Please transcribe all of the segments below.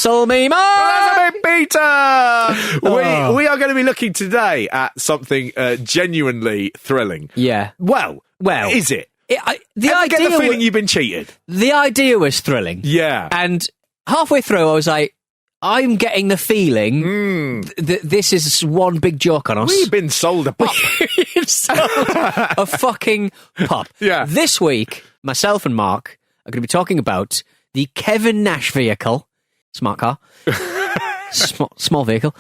Wrestle me, Marc! Marc Pete! We are going to be looking today at something genuinely thrilling. Yeah. Well, is it? The idea get the feeling you've been cheated? The idea was thrilling. Yeah. And halfway through, I was like, I'm getting the feeling that this is one big joke on us. We've been sold a pup. A fucking pup. Yeah. This week, myself and Mark are going to be talking about the Kevin Nash vehicle. Smart car. Small vehicle.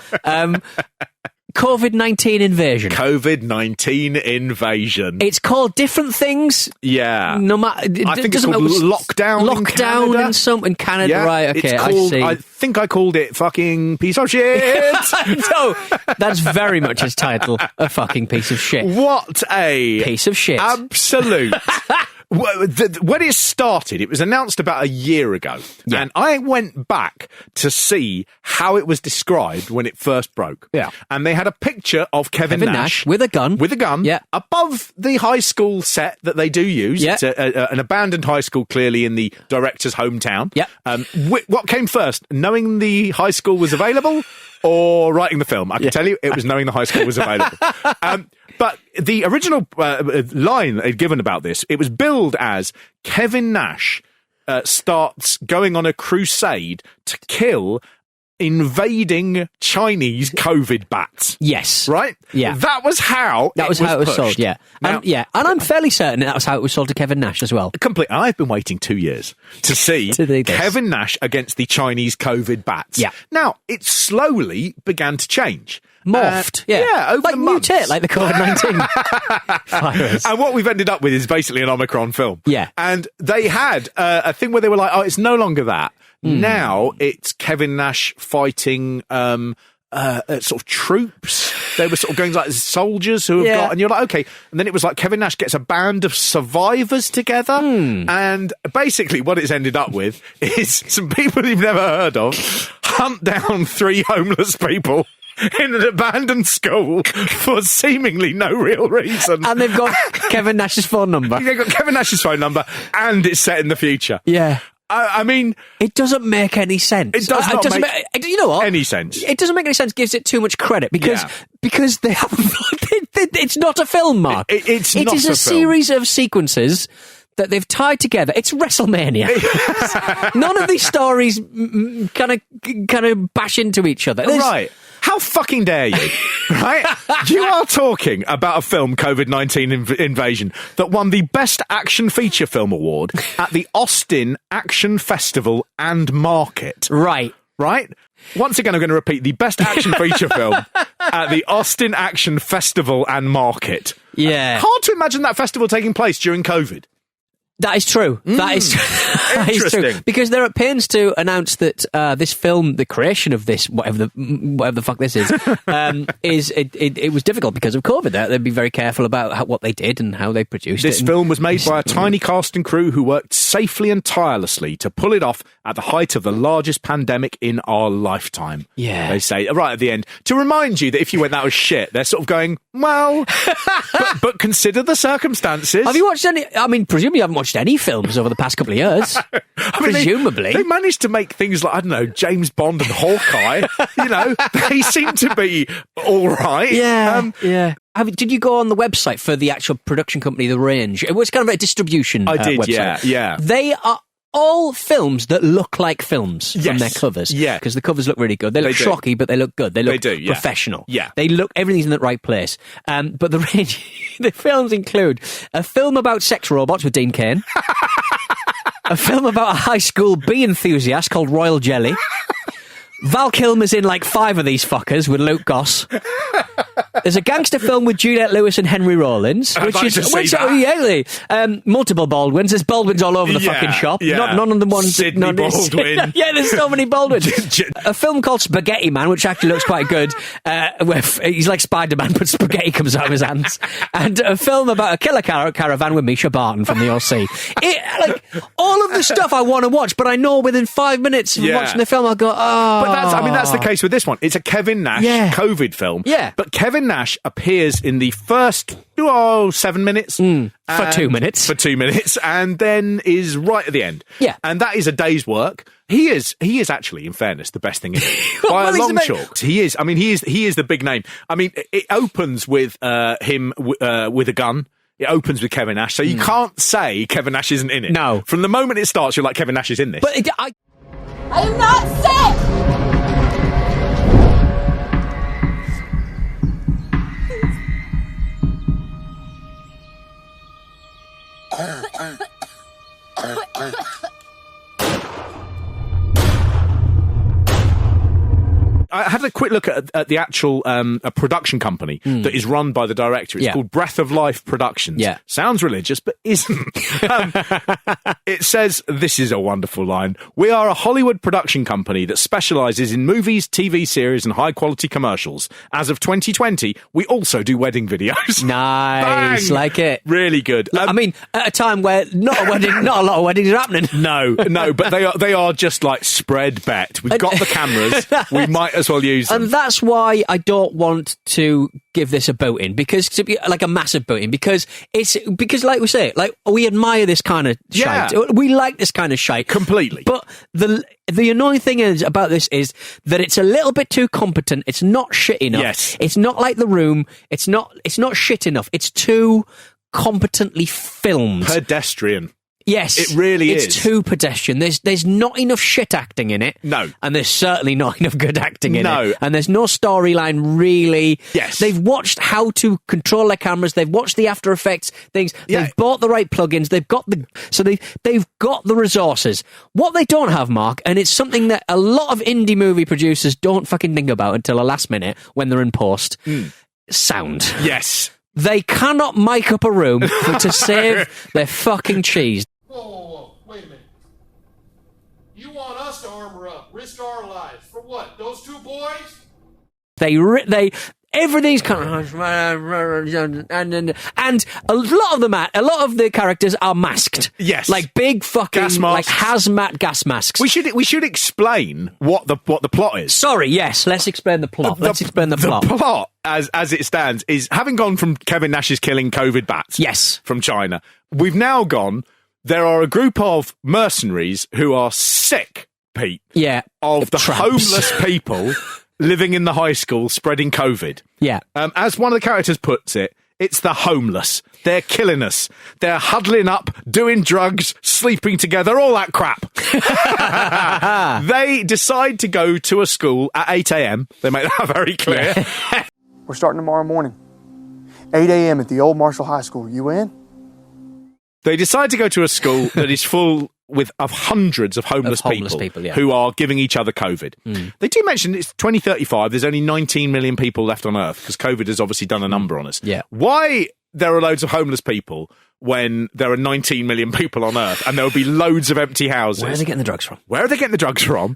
COVID-19 invasion. COVID-19 invasion. It's called different things. Yeah. No matter. I think it's called lockdown. Lockdown in Canada. Yeah, right? Okay, it's called, I see. I think I called it fucking piece of shit. No, that's very much its title. A fucking piece of shit. What a piece of shit. Absolute. When it started, it was announced about a year ago, and I went back to see how it was described when it first broke. Yeah. And they had a picture of Kevin Nash with a gun. Yeah. Above the high school set that they do use. Yeah. It's an abandoned high school, clearly in the director's hometown. Yeah. What came first, knowing the high school was available or writing the film? I can tell you it was knowing the high school was available. But the original line they'd given about this, it was billed as Kevin Nash starts going on a crusade to kill invading Chinese COVID bats. Yes. Right? Yeah. That was how it was sold, yeah. Now, and I'm fairly certain that was how it was sold to Kevin Nash as well. Completely. I've been waiting 2 years to see Kevin Nash against the Chinese COVID bats. Yeah. Now, it slowly began to change. Morphed. Over like the months. mutate, like the COVID-19 virus. And what we've ended up with is basically an Omicron film. Yeah. And they had a thing where they were like, oh, it's no longer that. Now it's Kevin Nash fighting sort of troops. They were sort of going like soldiers who have got, and you're like, okay. And then it was like Kevin Nash gets a band of survivors together. And basically what it's ended up with is some people you've never heard of hunt down 3 homeless people in an abandoned school for seemingly no real reason. And they've got Kevin Nash's phone number. They've got Kevin Nash's phone number, and it's set in the future. Yeah. I mean, it doesn't make any sense. It does not make you know what? Any sense. It doesn't make any sense. Gives it too much credit because they have. It's not a film, Mark. It is a series of sequences that they've tied together. It's WrestleMania. None of these stories kind of bash into each other. Right. How fucking dare you? Right? You are talking about a film, COVID-19 Invasion, that won the Best Action Feature Film Award at the Austin Action Festival and Market. Right. Right? Once again, I'm going to repeat, the Best Action Feature Film at the Austin Action Festival and Market. Yeah. Hard to imagine that festival taking place during COVID. That is true. That is Interesting. Because they're at pains to announce that this film, the creation of this, whatever the fuck this is it was difficult because of COVID. They'd be very careful about what they did and how they produced it. This film was made by a tiny cast and crew who worked safely and tirelessly to pull it off at the height of the largest pandemic in our lifetime. Yeah. They say right at the end, to remind you that if you went that was shit, they're sort of going, well, but consider the circumstances. Have you watched any? I mean, presumably you haven't watched any films over the past couple of years. Presumably. They managed to make things like, I don't know, James Bond and Hawkeye. They seem to be all right. Yeah. Did you go on the website for the actual production company, The Range? It was kind of a distribution website. Yeah. They are all films that look like films from their covers. Yeah. Because the covers look really good. They look schlocky, but they look good. They look professional. Yeah. They look, everything's in the right place. But the range, the films include a film about sex robots with Dean Cain, a film about a high school bee enthusiast called Royal Jelly. Val Kilmer's in like 5 of these fuckers with Luke Goss. There's a gangster film with Juliette Lewis and Henry Rollins, multiple Baldwins. There's Baldwins all over the fucking shop. Yeah. None of them ones. Sidney Baldwin. Yeah, there's so many Baldwins. A film called Spaghetti Man, which actually looks quite good. Where he's like Spider-Man, but spaghetti comes out of his hands. And a film about a killer caravan with Misha Barton from the OC. All of the stuff I want to watch, but I know within 5 minutes of watching the film, I'll go, oh. But that's the case with this one. It's a Kevin Nash COVID film. Yeah. But Kevin Nash appears in the first 7 minutes. For 2 minutes. For 2 minutes, and then is right at the end. Yeah. And that is a day's work. He is actually, in fairness, the best thing in it. By Well, a long he's shot. He is. I mean, he is the big name. I mean, it opens with him with a gun. It opens with Kevin Nash, so you can't say Kevin Nash isn't in it. No. From the moment it starts, you're like, Kevin Nash is in this. But I am not sick! I had a quick look at the actual a production company that is run by the director. It's called Breath of Life Productions. Yeah. Sounds religious, but isn't. It says, this is a wonderful line, "We are a Hollywood production company that specialises in movies, TV series and high-quality commercials. As of 2020, we also do wedding videos." Nice, Bang! like it. Really good. I mean, at a time where not a lot of weddings are happening. No, but they are just like spread bet. We've got the cameras. We might as well use them. And that's why I don't want to give this a voting, because to be like a massive voting, because like we say, like we admire this kind of shite. We like this kind of shite Completely. But the annoying thing is about this is that it's a little bit too competent. It's not shit enough. Yes. It's not like The Room. It's not shit enough. It's too competently filmed. Pedestrian. Yes, It really it's is. too pedestrian. There's not enough shit acting in it. No. And there's certainly not enough good acting in No. it. And there's no storyline, really. Yes. They've watched how to control their cameras. They've watched the After Effects things. Yeah. They've bought the right plugins. They've got they've got the resources. What they don't have, Mark, and it's something that a lot of indie movie producers don't fucking think about until the last minute when they're in post. Sound. Yes. They cannot mic up a room to save their fucking cheese. Whoa, wait a minute. You want us to armor up, risk our lives. For what? Those two boys? They everything's kind of and a lot of the characters are masked. Yes. Like big fucking Gas like masks. hazmat gas masks. We should explain what the plot is. Sorry, yes, let's explain the plot. Let's explain the plot. The plot, as it stands, is having gone from Kevin Nash's killing COVID bats. Yes. From China, we've now gone. There are a group of mercenaries who are sick, Pete. Yeah. Of the Tramps. homeless people living in the high school spreading COVID. Yeah. As one of the characters puts it, it's the homeless. They're killing us. They're huddling up, doing drugs, sleeping together, all that crap. They decide to go to a school at 8 a.m. They make that very clear. Yeah. We're starting tomorrow morning. 8 a.m. at the old Marshall High School. You in? They decide to go to a school that is full of hundreds of homeless people yeah. who are giving each other COVID. They do mention it's 2035. There's only 19 million people left on Earth because COVID has obviously done a number on us. Yeah. Why there are loads of homeless people when there are 19 million people on Earth and there will be loads of empty houses? Where are they getting the drugs from?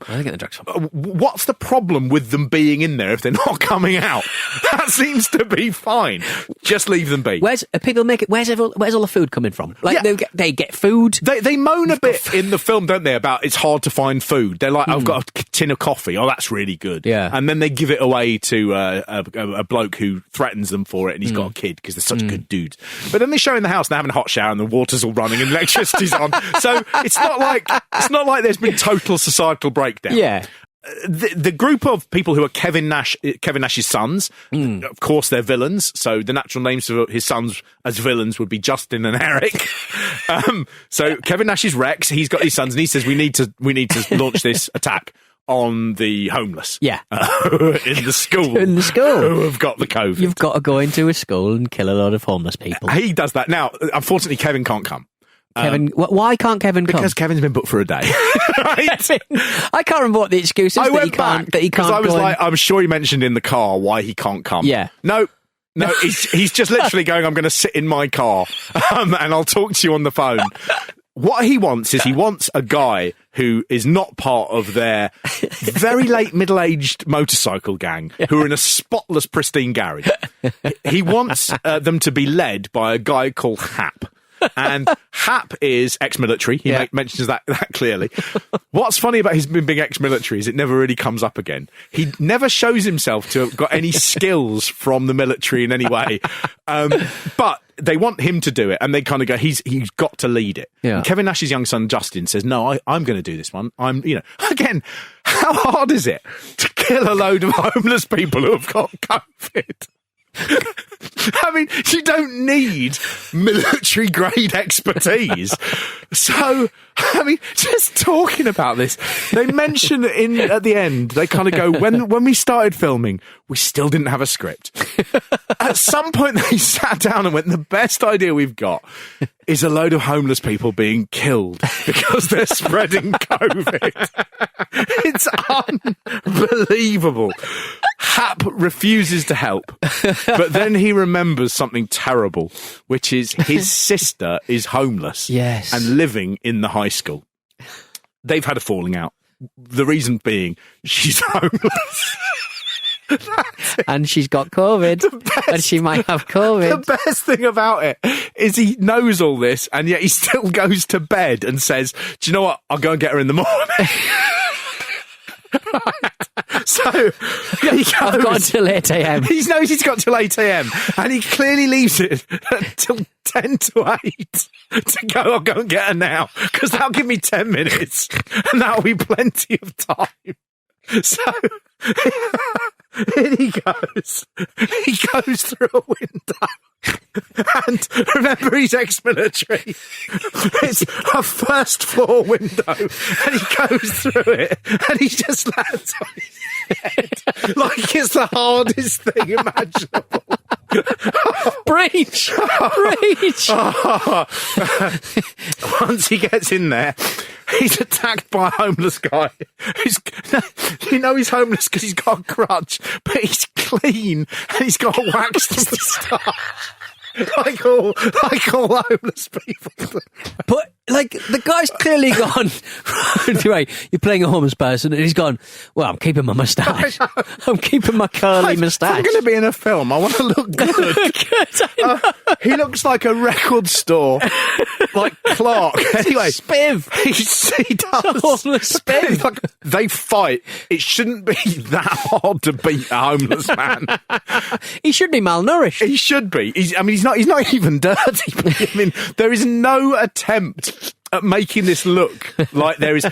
What's the problem with them being in there if they're not coming out? That seems to be fine. Just leave them be. Where's all the food coming from? Like Yeah. they get food. They moan a bit in the film, don't they, about it's hard to find food. They're like, I've got a tin of coffee. Oh, that's really good. Yeah. And then they give it away to a bloke who threatens them for it, and he's got a kid because they're such good dudes. But then they show in the house, they're having a hot shower and the water's all running and electricity's on. So it's not like there's been total societal breakdown. Yeah. The group of people who are Kevin Nash's sons, of course they're villains, so the natural names of his sons as villains would be Justin and Eric. So Kevin Nash is Rex, he's got his sons, and he says we need to launch this attack on the homeless. Yeah. in the school. Who have got the COVID. You've got to go into a school and kill a lot of homeless people. He does that. Now, unfortunately, Kevin can't come. Kevin, why can't Kevin come? Because Kevin's been booked for a day. Right? I can't remember what the excuse is I that went he can't. back That he because can't. I was go like, I'm sure he mentioned in the car why he can't come. Yeah. No, he's just literally going, I'm going to sit in my car and I'll talk to you on the phone. What he wants is he wants a guy who is not part of their very late middle-aged motorcycle gang who are in a spotless, pristine garage. He wants them to be led by a guy called Hap. And Hap is ex-military. He mentions that clearly. What's funny about his being ex-military is it never really comes up again. He never shows himself to have got any skills from the military in any way. But they want him to do it, and they kind of go, he's got to lead it. Yeah. And Kevin Nash's young son, Justin, says, no, I'm going to do this one. Again, how hard is it to kill a load of homeless people who have got COVID? I mean, you don't need military-grade expertise. So, I mean, just talking about this, they mention at the end, they kind of go, when we started filming, we still didn't have a script. At some point, they sat down and went, the best idea we've got is a load of homeless people being killed because they're spreading COVID. It's unbelievable. Hap refuses to help, but then he remembers something terrible, which is his sister is homeless and living in the high school. They've had a falling out. The reason being she's homeless. And she's got COVID, and she might have COVID. The best thing about it is he knows all this, and yet he still goes to bed and says, do you know what? I'll go and get her in the morning. So he goes, I've got till 8 a.m. He knows he's got till 8 a.m. and he clearly leaves it until 10 to 8 to go, I'll go and get her now, because that'll give me 10 minutes and that'll be plenty of time. So in he goes. He goes through a window. And remember, he's ex-military. It's a first floor window. And he goes through it. And he just lands on his head. Like it's the hardest thing imaginable. Breach! Breach! Once he gets in there, he's attacked by a homeless guy. He's homeless because he's got a crutch, but he's clean and he's got a waxed moustache. Like all homeless people. But, like, the guy's clearly gone, anyway, you're playing a homeless person, and he's gone, well, I'm keeping my moustache. I'm keeping my curly moustache. I'm going to be in a film. I want to look good. He looks like a record store, like Clark. Anyway, Spiv. He does. Homeless spiv. Like, they fight. It shouldn't be that hard to beat a homeless man. He should be malnourished. He should be. He's not even dirty. But, I mean, there is no attempt at making this look like there is.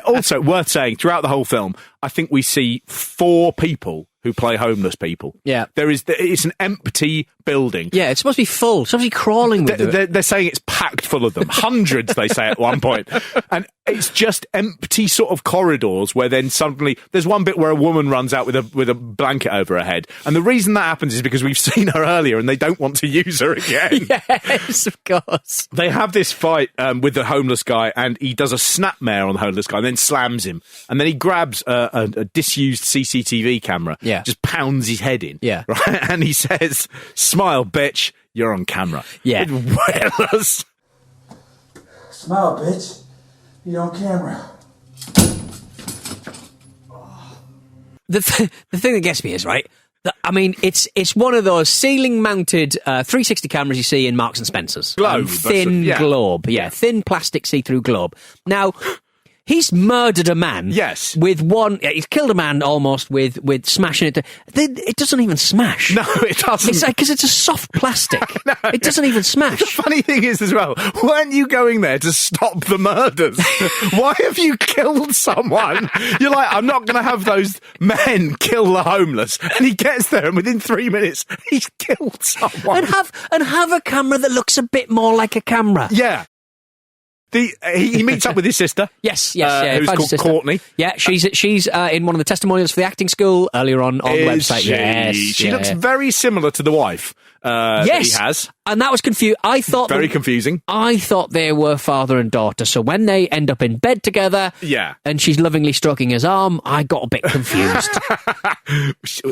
Also, worth saying, throughout the whole film, I think we see 4 people who play homeless people. Yeah. It's an empty building. Yeah, it's supposed to be full. It's supposed to be crawling with it. They're saying it's packed full of them. Hundreds, they say at one point. And it's just empty sort of corridors where then suddenly there's one bit where a woman runs out with a blanket over her head. And the reason that happens is because we've seen her earlier and they don't want to use her again. Yes, of course. They have this fight with the homeless guy, and he does a snapmare on the homeless guy and then slams him. And then he grabs a disused CCTV camera, just pounds his head in. Yeah. Right? And he says, smile, bitch, you're on camera. Yeah. With Smile, bitch. You're on camera. The thing that gets me is, right, I mean, it's one of those ceiling-mounted 360 cameras you see in Marks and Spencer's. Globe. Thin globe. Yeah, thin plastic see-through globe. Now, he's murdered a man. Yes. With one... He's killed a man almost with smashing it. It doesn't even smash. No, it doesn't. It's like, because it's a soft plastic. It doesn't even smash. The funny thing is as well, weren't you going there to stop the murders? Why have you killed someone? You're like, I'm not going to have those men kill the homeless. And he gets there and within 3 minutes, he's killed someone. And have a camera that looks a bit more like a camera. Yeah. He meets up with his sister. Yes, who's called Courtney. Yeah, she's in one of the testimonials for the acting school earlier on the website. Yes, she looks very similar to the wife. That he has, and that was confused. I thought very confusing. I thought they were father and daughter. So when they end up in bed together, and she's lovingly stroking his arm, I got a bit confused.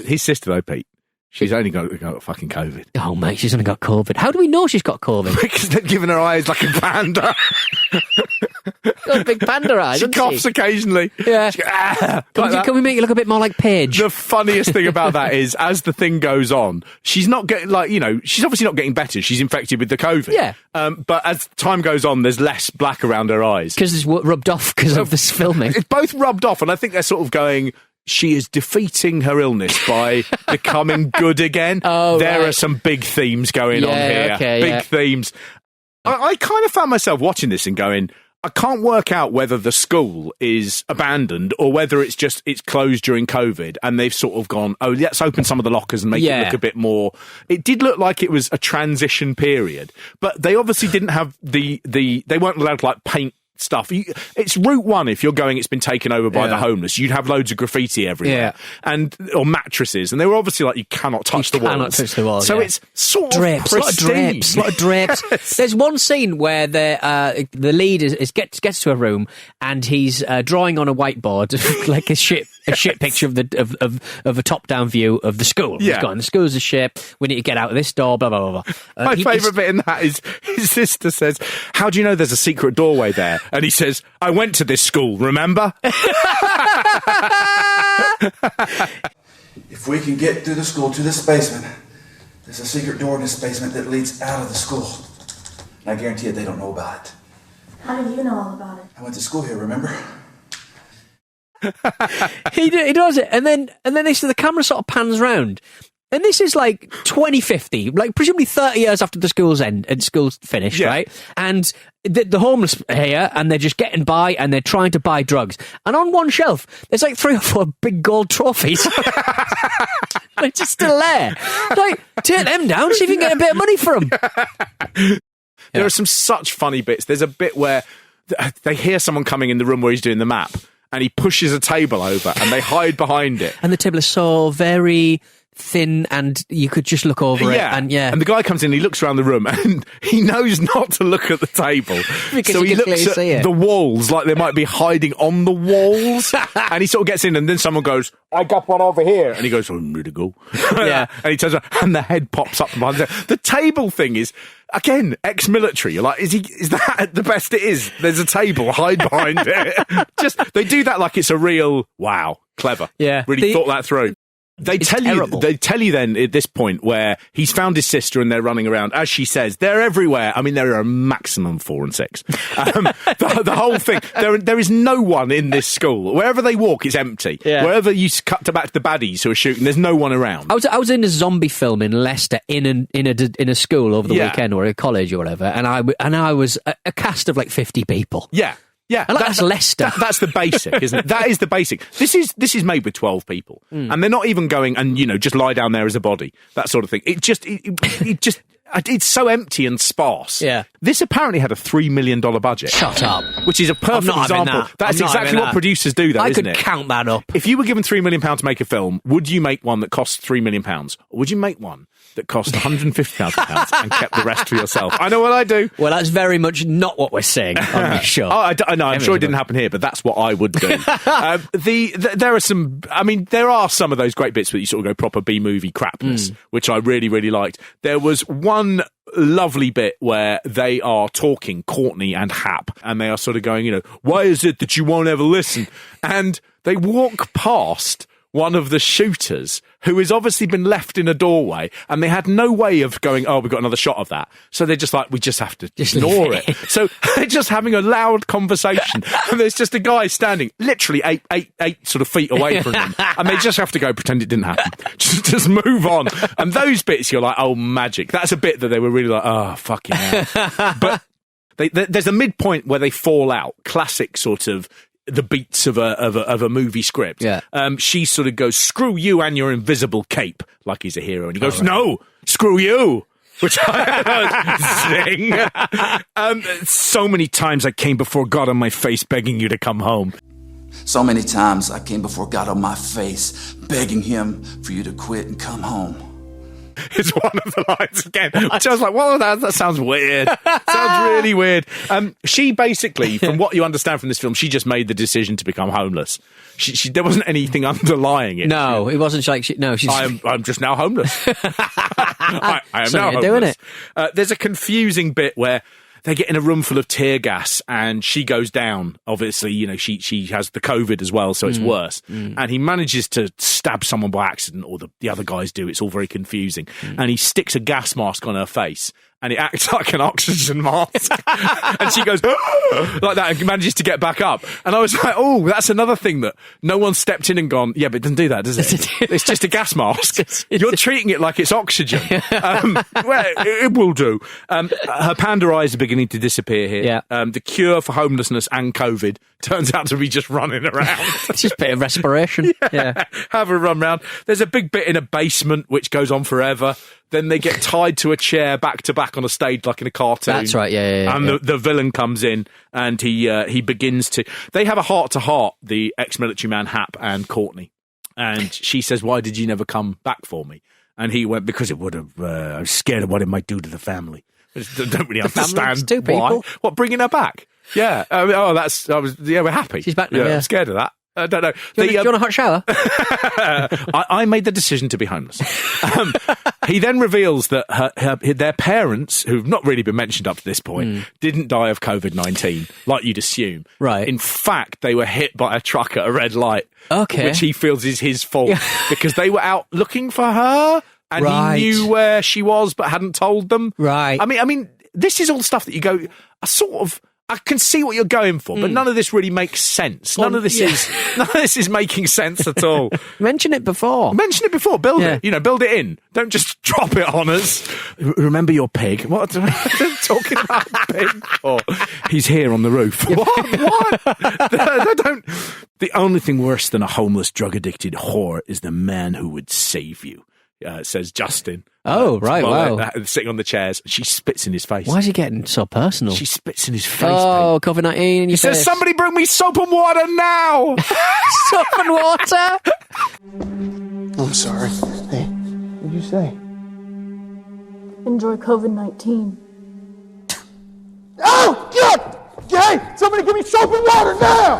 His sister, though, Pete. She's only got fucking COVID. Oh, mate, she's only got COVID. How do we know she's got COVID? Because they've given her eyes like a panda. Got big panda eyes, She coughs occasionally. Yeah. She goes, like that. Can we make you look a bit more like Paige? The funniest thing about that is, as the thing goes on, she's not getting, she's obviously not getting better. She's infected with the COVID. Yeah. But as time goes on, there's less black around her eyes. Because it's rubbed off because of this filming. It's both rubbed off, and I think they're sort of going, she is defeating her illness by becoming good again. Oh, there right. are some big themes going on here. Okay, big themes. I kind of found myself watching this and going, I can't work out whether the school is abandoned or whether it's closed during COVID and they've sort of gone, oh, let's open some of the lockers and make it look a bit more. It did look like it was a transition period, but they obviously didn't have they weren't allowed to like paint stuff. It's Route 1 if you're going, it's been taken over by the homeless. You'd have loads of graffiti everywhere or mattresses, and they were obviously like, you cannot touch the walls. Cannot touch the walls. So it's sort drapes, of pristine. A lot of drapes. There's one scene where the lead gets to a room and he's drawing on a whiteboard like a shit picture of a top down view of the school. Yeah. He's gone, the school's a shit. We need to get out of this door. Blah blah blah blah. My favourite bit in that is his sister says, "How do you know there's a secret doorway there?" And he says, "I went to this school, remember?" If we can get through the school to this basement, there's a secret door in this basement that leads out of the school. And I guarantee you they don't know about it. How do you know all about it? I went to school here, remember? He does it, and then the camera sort of pans round. And this is like 2050, like presumably 30 years after the school's finished, right? And the homeless are here, and they're just getting by, and they're trying to buy drugs. And on one shelf, there's like 3 or 4 big gold trophies. They're just still there. Like, take them down, see if you can get a bit of money for them. There are some such funny bits. There's a bit where they hear someone coming in the room where he's doing the map, and he pushes a table over, and they hide behind it. And the table is so very thin, and you could just look over it. And the guy comes in, he looks around the room, and he knows not to look at the table. Because so you he can looks clearly see at it. the walls like they might be hiding on the walls. And he sort of gets in, and then someone goes, "I got one over here." And he goes, "I'm ready to go." Yeah. And he turns around, and the head pops up behind him. The table thing is, again, ex-military. You're like, is that the best it is? There's a table, hide behind it. They do that like it's a real, wow, clever. Yeah. Really thought that through. They tell you then at this point where he's found his sister and they're running around. As she says, they're everywhere. I mean, there are a maximum 4 and 6. The whole thing. There is no one in this school. Wherever they walk, it's empty. Yeah. Wherever you cut back to the baddies who are shooting, there's no one around. I was in a zombie film in Leicester in a school over the weekend or a college or whatever, and I was a cast of like 50 people. Yeah. Yeah, and that's Leicester. That's the basic, isn't it? That is the basic. This is made with 12 people, and they're not even going and just lie down there as a body, that sort of thing. It's so empty and sparse. Yeah. This apparently had a $3 million budget. Shut up. Which is a perfect example. That's exactly what producers do, though, isn't it? I could count that up. If you were given £3 million to make a film, would you make one that costs £3 million? Or would you make one that cost £150,000 and kept the rest for yourself? I know what I do. Well, that's very much not what we're saying on this show. I know. I'm sure it didn't happen here, but that's what I would do. There are some. I mean, there are some of those great bits where you sort of go proper B-movie crapness, which I really, really liked. There was one lovely bit where they are talking, Courtney and Hap, and they are sort of going, why is it that you won't ever listen? And they walk past one of the shooters who has obviously been left in a doorway, and they had no way of going, oh, we've got another shot of that. So they're just like, we just have to ignore it. So they're just having a loud conversation, and there's just a guy standing literally eight sort of feet away from them, and they just have to go pretend it didn't happen. Just move on. And those bits, you're like, oh, magic. That's a bit that they were really like, oh, fucking hell. But there's a midpoint where they fall out. Classic sort of the beats of a movie script. Yeah. She sort of goes, screw you and your invisible cape, like he's a hero. And he goes, no, screw you. Which I sing. So many times I came before God on my face begging you to come home. So many times I came before God on my face, begging him for you to quit and come home. is one of the lines again. Which I was like, well, that sounds weird. Sounds really weird. She basically, from what you understand from this film, she just made the decision to become homeless. There wasn't anything underlying it. No, it wasn't like she's. I'm just now homeless. I am So now you're homeless. doing it. There's a confusing bit where they get in a room full of tear gas and she goes down. Obviously, she has the COVID as well, so it's worse. And he manages to stab someone by accident, or the other guys do. It's all very confusing. And he sticks a gas mask on her face. And it acts like an oxygen mask. And she goes, like that, and manages to get back up. And I was like, oh, that's another thing that no one stepped in and gone, yeah, but it doesn't do that, does it? It's just a gas mask. You're treating it like it's oxygen. Well, it will do. Her panda eyes are beginning to disappear here. Yeah. The cure for homelessness and COVID turns out to be just running around. It's just a bit of respiration. Yeah. Have a run round. There's a big bit in a basement which goes on forever. Then they get tied to a chair back to back on a stage like in a cartoon. That's right, yeah. And the villain comes in and he begins to... They have a heart-to-heart, the ex-military man Hap and Courtney. And she says, why did you never come back for me? And he went, because it would have... I was scared of what it might do to the family. I just don't really understand two people. why. What, bringing her back? Yeah. We're happy. She's back now, yeah. I'm scared of that. I don't know. Do you want a hot shower? I made the decision to be homeless. He then reveals that their parents, who've not really been mentioned up to this point, didn't die of COVID-19, like you'd assume. Right. In fact, they were hit by a truck at a red light, Okay. which he feels is his fault because they were out looking for her and Right. he knew where she was but hadn't told them. Right. I mean, this is all stuff that you go, I can see what you're going for, but none of this really makes sense. None of this is making sense at all. Mention it before. Build it. Build it in. Don't just drop it on us. Remember your pig? What are you talking about pig for? He's here on the roof. What? Don't. The only thing worse than a homeless, drug-addicted whore is the man who would save you. Says Justin. Oh, right, wow. Sitting on the chairs. She spits in his face. Why is he getting so personal? She spits in his face. Oh, COVID-19 in your He says, face. somebody bring me soap and water now. Soap and water? I'm sorry. Hey, what did you say? Enjoy COVID-19. Oh, God! Hey, somebody give me soap and water now!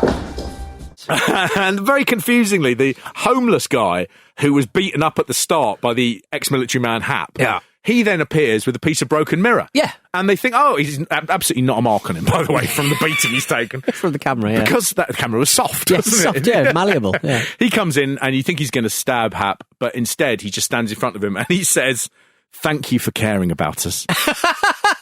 And very confusingly, the homeless guy who was beaten up at the start by the ex-military man Hap, he then appears with a piece of broken mirror. Yeah. And they think, oh, he's absolutely not a mark on him, by the way, from the beating he's taken. From the camera, yeah. Because that camera was soft, Yeah, wasn't soft, it? yeah, malleable, yeah. He comes in and you think he's going to stab Hap, but instead he just stands in front of him and he says, thank you for caring about us.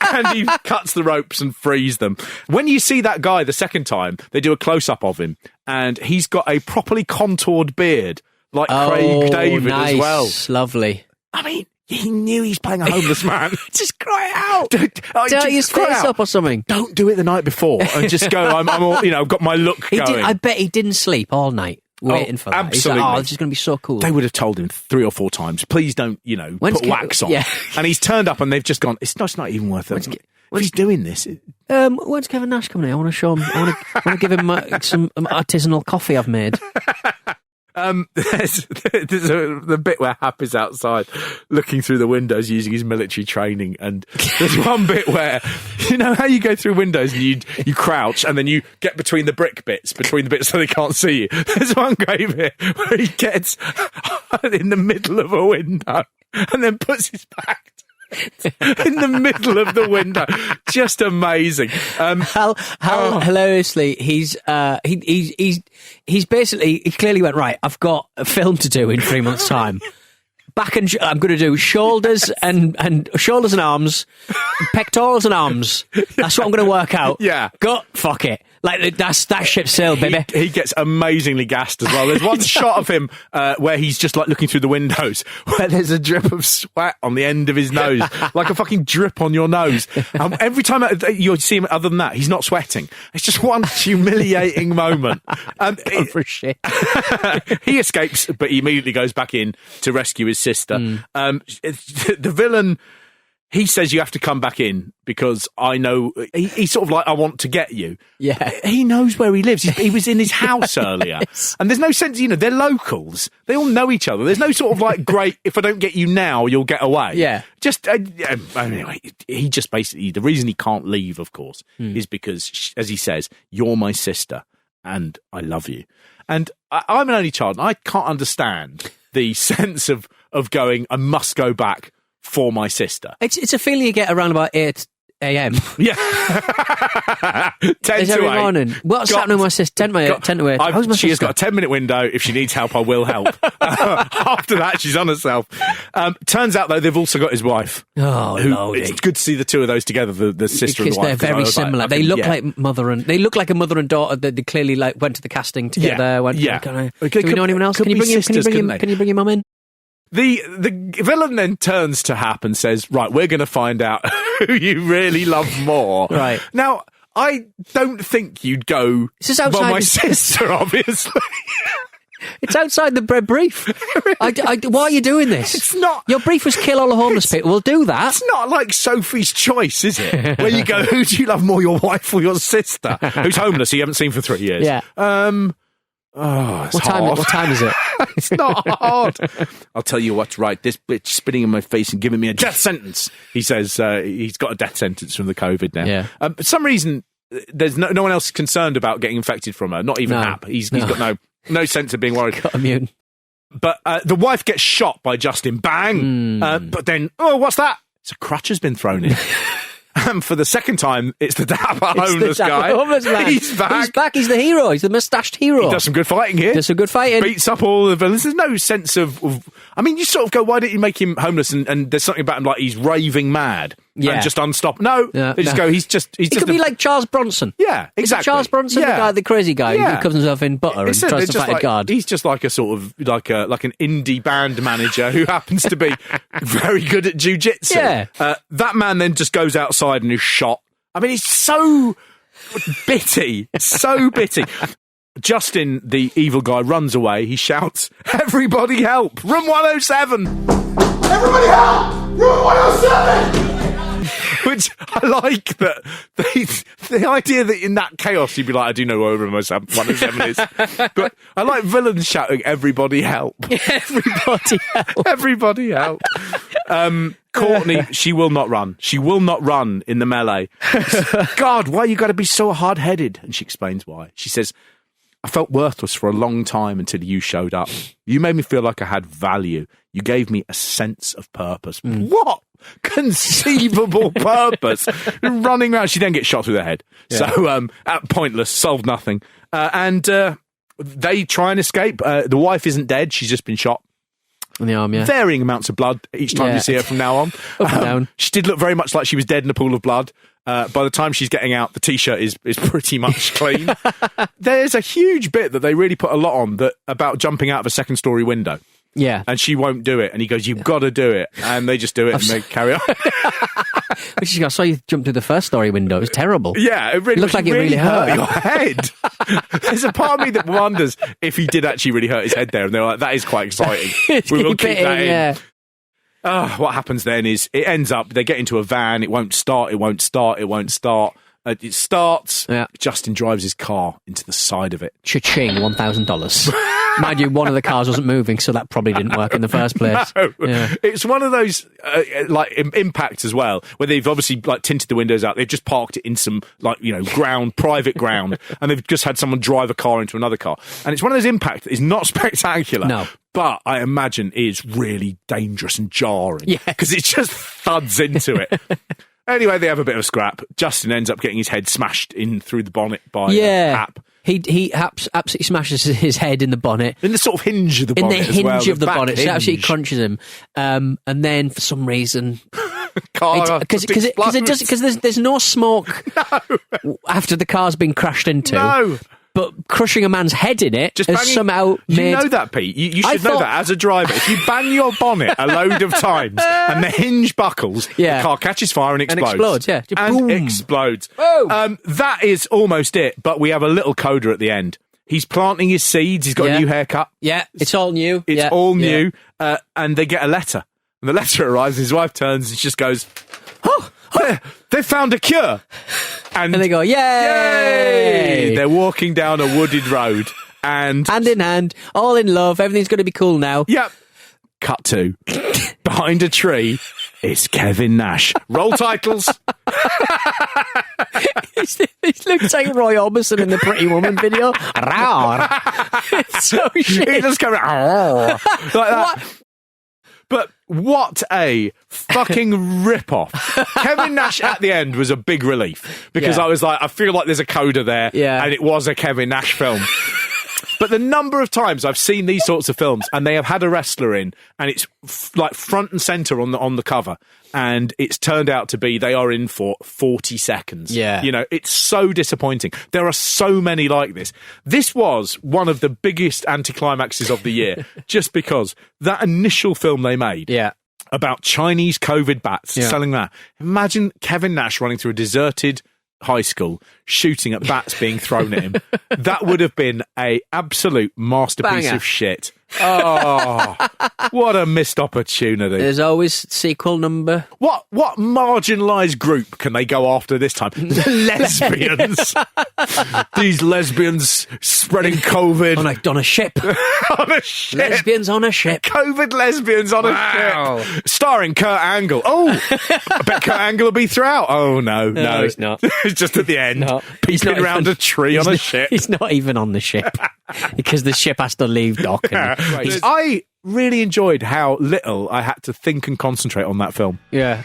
And he cuts the ropes and frees them. When you see that guy the second time, they do a close-up of him, and he's got a properly contoured beard, like Craig David nice. as well. Lovely. I mean, he knew he's playing a homeless man. Just cry out. Just his cry face out. up or something. Don't do it the night before and just go, I'm all, I've got my look going. I bet he didn't sleep all night waiting for that. Absolutely. He's like, this is going to be so cool. They would have told him 3 or 4 times, please don't, put wax on. Yeah. And he's turned up and they've just gone, it's not even worth it. If he's doing this... When's Kevin Nash coming in? I want to show him. I want to give him some artisanal coffee I've made. There's the bit where Hap is outside looking through the windows using his military training, and there's one bit where, how you go through windows and you crouch and then you get between the brick bits, so they can't see you. There's one great bit where he gets in the middle of a window and then puts his back in the middle of the window. Just amazing. How hilariously he clearly went, right, I've got a film to do in 3 months' time. I'm going to do shoulders and arms, pectorals and arms. That's what I'm going to work out. Yeah. Fuck it. Like, that ship sailed, baby. He gets amazingly gassed as well. There's one shot of him where he's just like looking through the windows where there's a drip of sweat on the end of his nose, like a fucking drip on your nose. Every time you see him, other than that, he's not sweating. It's just one humiliating moment. For shit. He escapes, but he immediately goes back in to rescue his sister. The villain... he says you have to come back in because I know he's sort of like, I want to get you. Yeah. He knows where he lives. He was in his house earlier. And there's no sense, they're locals. They all know each other. There's no sort of like, great, if I don't get you now, you'll get away. Yeah. Just, anyway, he just basically, the reason he can't leave, of course, is because, as he says, you're my sister and I love you. And I'm an only child and I can't understand the sense of going, I must go back for my sister. It's a feeling you get around about 8 a.m. Yeah. 10 Is to every 8. morning. What's happening with my sister? 10 to 8. How's my She has sister? got a 10-minute window. If she needs help, I will help. After that, she's on herself. Turns out, though, they've also got his wife. Oh, Lordy. It's good to see the two of those together, the sister and Because the wife. they're very similar. They look like mother and a daughter. They clearly like went to the casting together. Do we know anyone else? Can you bring your mum in? The villain then turns to Hap and says, right, we're going to find out who you really love more. Right. Now, I don't think you'd go, well, my sister, obviously. It's outside the brief. Why are you doing this? It's not. Your brief was kill all the homeless people. We'll do that. It's not like Sophie's Choice, is it? Where you go, who do you love more, your wife or your sister? Who's homeless, you haven't seen for 3 years. Yeah. What time is it? It's not hard. I'll tell you what's right. This bitch spitting in my face and giving me a death sentence. He says he's got a death sentence from the COVID now. Yeah. For some reason, there's no one else concerned about getting infected from her. Not even Hap. He's got no sense of being worried. Got immune. But the wife gets shot by Justin. Bang. But then, what's that? It's a crutch has been thrown in. And for the second time, it's the dapper homeless guy. Man. He's back. He's back. He's the hero. He's the moustached hero. He does some good fighting here. Beats up all the villains. There's no sense of I mean, you sort of go, why didn't you make him homeless? And there's something about him like he's raving mad. Yeah. And just unstoppable. No. They just go, he's just... He could be like Charles Bronson. Yeah, exactly. Charles Bronson, the crazy guy who covers himself in butter and tries to fight a guard. He's just like a sort of, like an indie band manager who happens to be very good at jiu-jitsu. Yeah. That man then just goes outside and is shot. I mean, he's so bitty. So bitty. Justin, the evil guy, runs away. He shouts, everybody help! Room 107! Everybody help! Room 107! Which I like that the idea that in that chaos you'd be like, I do know where room 107 is. But I like villains shouting, everybody help. Everybody help. Everybody help. Courtney, she will not run. She will not run in the melee. God, why you got to be so hard-headed? And she explains why. She says, I felt worthless for a long time until you showed up. You made me feel like I had value. You gave me a sense of purpose. What conceivable purpose? Running around. She then gets shot through the head. Yeah. So, pointless, solved nothing. And they try and escape. The wife isn't dead. She's just been shot. In the arm, yeah. Varying amounts of blood each time you see her from now on. Up and down. She did look very much like she was dead in a pool of blood. By the time she's getting out, the T-shirt is pretty much clean. There's a huge bit that they really put a lot on about jumping out of a second-story window. Yeah. And she won't do it. And he goes, you've got to do it. And they just do it and they carry on. But she goes, I saw you jump through the first-story window. It was terrible. Yeah. It looked like it really hurt your head. There's a part of me that wonders if he did actually really hurt his head there. And they're like, that is quite exciting. We will keep that in. Yeah. What happens then is it ends up, they get into a van, it won't start. It starts, Justin drives his car into the side of it. Cha-ching, $1,000. Mind you, one of the cars wasn't moving, so that probably didn't work in the first place. No. Yeah. It's one of those, impacts as well, where they've obviously, tinted the windows out. They've just parked it in some, private ground, and they've just had someone drive a car into another car. And it's one of those impacts that is not spectacular. No. But I imagine is really dangerous and jarring. Yeah. Because it just thuds into it. Anyway, they have a bit of a scrap. Justin ends up getting his head smashed in through the bonnet by Hap. He absolutely smashes his head in the bonnet. In the sort of hinge of the bonnet. In the hinge as well, of the bonnet. So it absolutely crunches him. And then for some reason... Because there's no smoke after the car's been crashed into. No. But crushing a man's head in it has somehow made... You know that, Pete. You should know that as a driver. If you bang your bonnet a load of times and the hinge buckles, the car catches fire and explodes. Boom. Explodes. Oh. That is almost it, but we have a little coda at the end. He's planting his seeds. He's got a new haircut. Yeah, it's all new. It's all new. And they get a letter. And the letter arrives and his wife turns and she just goes, They found a cure. And they go, yay! They're walking down a wooded road and... Hand in hand, all in love, everything's going to be cool now. Yep. Cut to. Behind a tree, it's Kevin Nash. Roll titles. He looks like Roy Orbison in the Pretty Woman video. It's so shit. He just comes like that. But what a fucking rip-off. Kevin Nash at the end was a big relief because I was like, I feel like there's a coda there and it was a Kevin Nash film. But the number of times I've seen these sorts of films and they have had a wrestler in and it's like front and centre on the cover and it's turned out to be they are in for 40 seconds. Yeah. You know, it's so disappointing. There are so many like this. This was one of the biggest anticlimaxes of the year just because that initial film they made about Chinese COVID bats, selling that. Imagine Kevin Nash running through a deserted high school shooting at bats being thrown at him. That would have been a absolute masterpiece Banger. of shit. Oh, what a missed opportunity. There's always sequel number. What marginalised group can they go after this time? The lesbians. These lesbians spreading COVID. On a ship. On a ship. Lesbians on a ship. COVID lesbians on a ship. Starring Kurt Angle. Oh, I bet Kurt Angle will be throughout. Oh, no. He's not. It's just at the end. No, peeping around a tree on a ship. He's not even on the ship. Because the ship has to leave dock. I really enjoyed how little I had to think and concentrate on that film. Yeah.